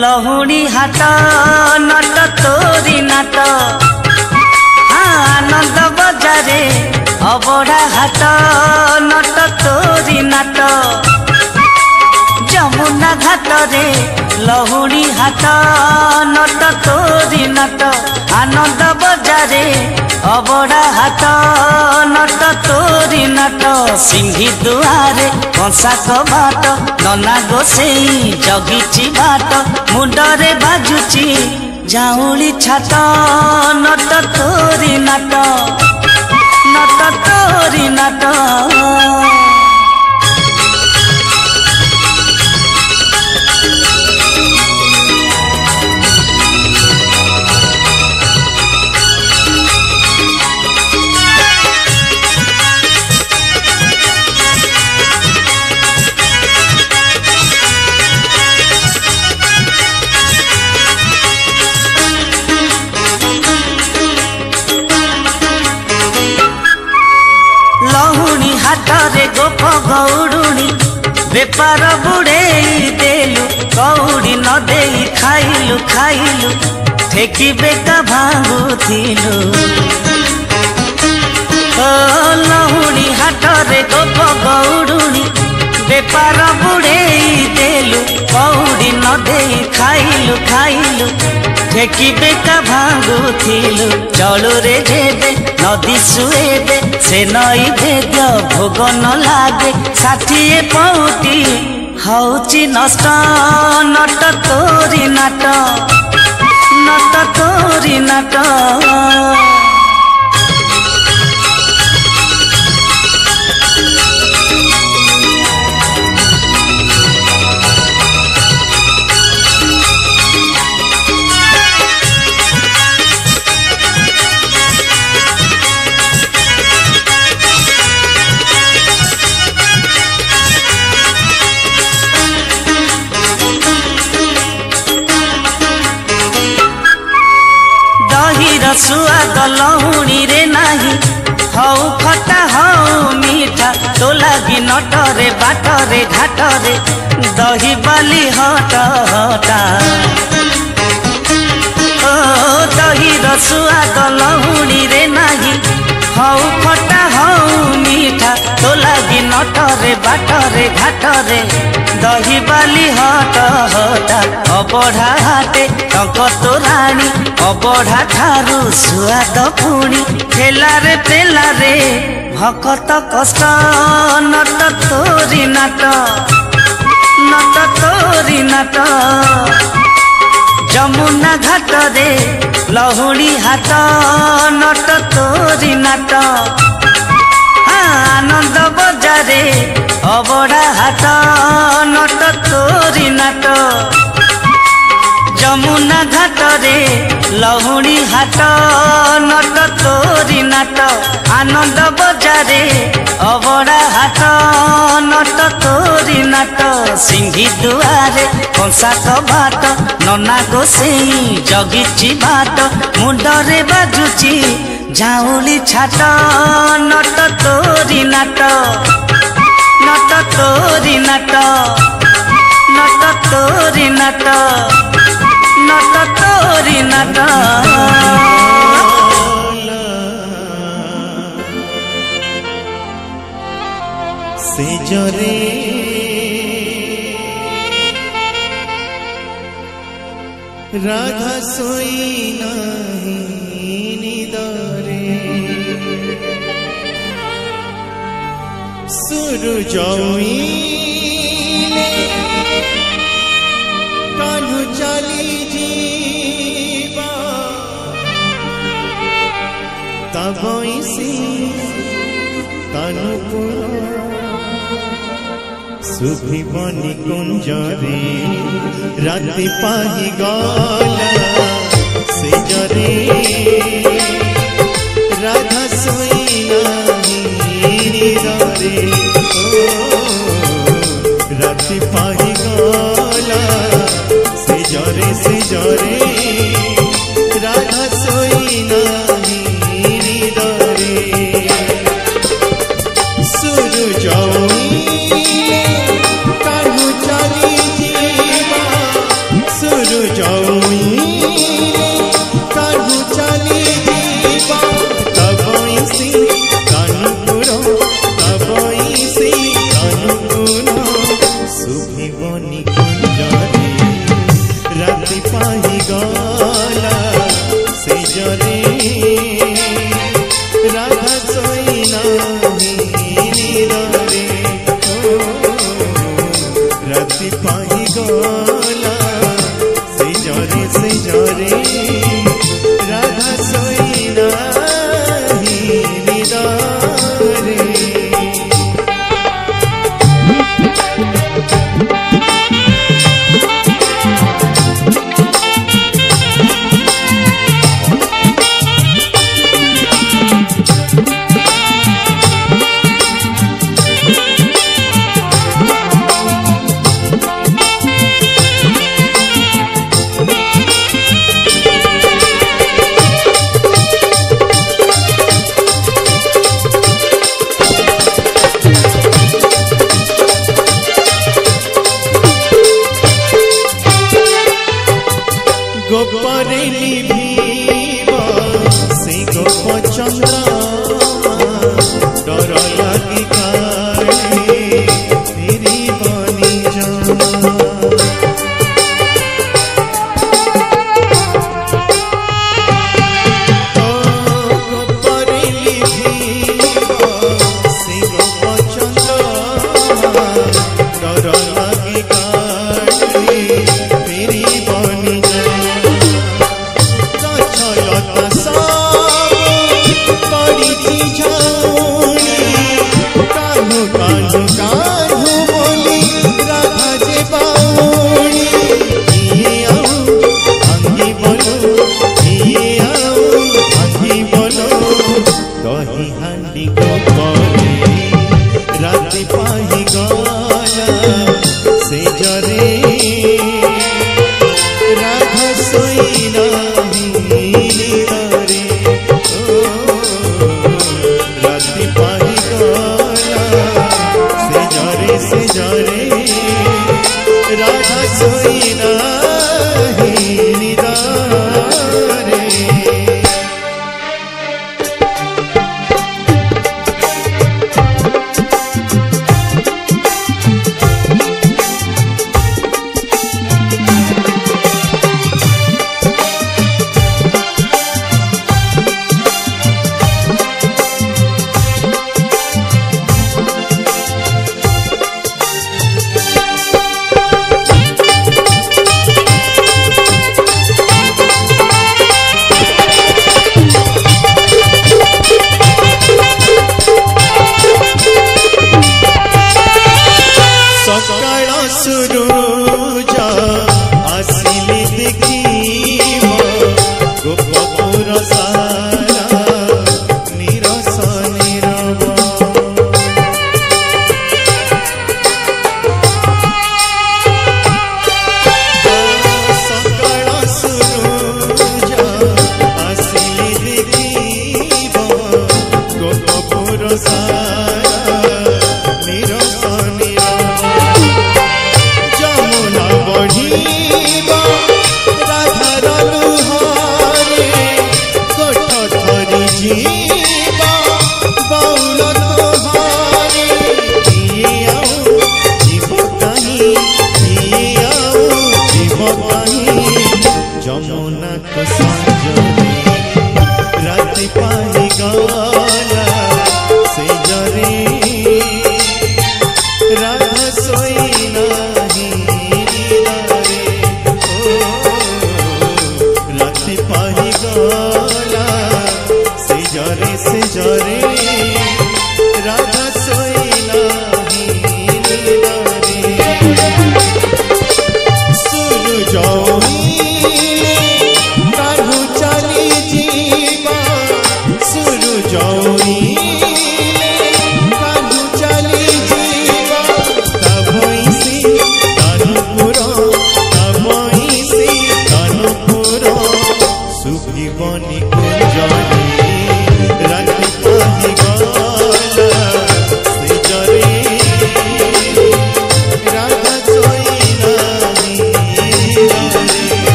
लहुणी हाट नट तोरी नाट आनंद बजारे अबड़ा हाट नट तोरी नाट जमुना घाट रे लहुणी हाट नट तोरी नाट आनंद बजारे अबड़ा हाट नट तोरी नाट सिंही दुआरे कंसा कबाट नना गोसेई जगिची बाट मुंडरे बाजुची जाऊली छात नट तोरी नाट नट तोरी नाट लहुणी हाट रे गोप गौड़ुणी बेपार बुड़ेई देलु कौड़ी न देई खाइलु खाइलु ठेकी बेका भांगुथिलु ओ लहुणी हाट रे गोप गौड़ुणी बेपार बुड़ेई देलु कौड़ी न देई खाइलु खाइलु ठेकी बेका भांगुथिलु चलु रे जेबे नदी सुएबे से नई भेद भोग न लागे 60 पौटी हौची नष्ट नट तोरी नाट नट तोरी नाट सुआद लहुणी रे नाही हऊ खटा हऊ मीठा तो लगी नटरे बाटरे घाटरे दही बाली हट हटा ओ दही सुआद लहुणी रे नाही हऊ खटा हऊ मीठा तो लगी नटरे बाटरे घाटरे दही बाली हट हटा अबढ़ा हाटे टंक तोराणी अबढ़ा ठारू सुआद पुणी ठेलारे पेलारे भकत कष्ट नट तोरी नाट नट तोरी नाट जमुना घाट रे लहुणी हाट नट तोरी नाट आनंद बजारे अबड़ा हाट नट तोरी नाट जमुना घाट रे लहुणी हाट नट तोरी नाट आनंद बजारे अबड़ा हाट नट तोरी नाट सिंही दुआरे कंसा कबाट नना गोसेई जगिची बाट मुंडरे बाजुची जाऊली छाट नट तोरी नाट नट तोरी नाट नट तोरी नाट नट तोरी नाट सेजरे राधा सोई नहीं निदरे सूरज कान्हू चली जीवा तब इसी तनु सुभी बनी कुंजरे राति पाही गला से जरे राधा सोई नहीं रे राति पाही गला से जरे राधा सोई नहीं रे सूरज कान्हू चली जीवा तबईसी कानपुर तबईसी कानपुर सुभिबनी कुंजरे राति पाही गला से जरे राधा सोई नाही निदरे राति पाही गला से जरे राधा सोई नाही निदरे। गोपरेली भीव से गोप चंद्रमा डर लगी काले तेरी बनी जमा गोपरेली भीव से गोप चंद्रमा डर लगी काले तेरी बनी राति पाही गला से जरे राधा सोई नाही निदरे राति पाही गला से जरे राधा सोई नाही निदरे। सुरूज आसिले देखिब गोपपुर सारा निरस निरव सकाळ सुरूज आसिले देखिब गोपपुर सारा निरस बढ़ीबा राधार लुहारे कोठ थरी जीवा बौल तोहारे किए आऊ जीव कहीं किए आऊ जीव कहीं जमुना को संजरे राति पाही गला से जरे राधा सोई नाही पाही गला से जरे राधा सोई नाही निदरे सूरज उइले कान्हू चली जीवा सूरज उइले कान्हू चली जीवा तबईसी कानपुर तबईसी कानपुर सुभिबनी कुंजरे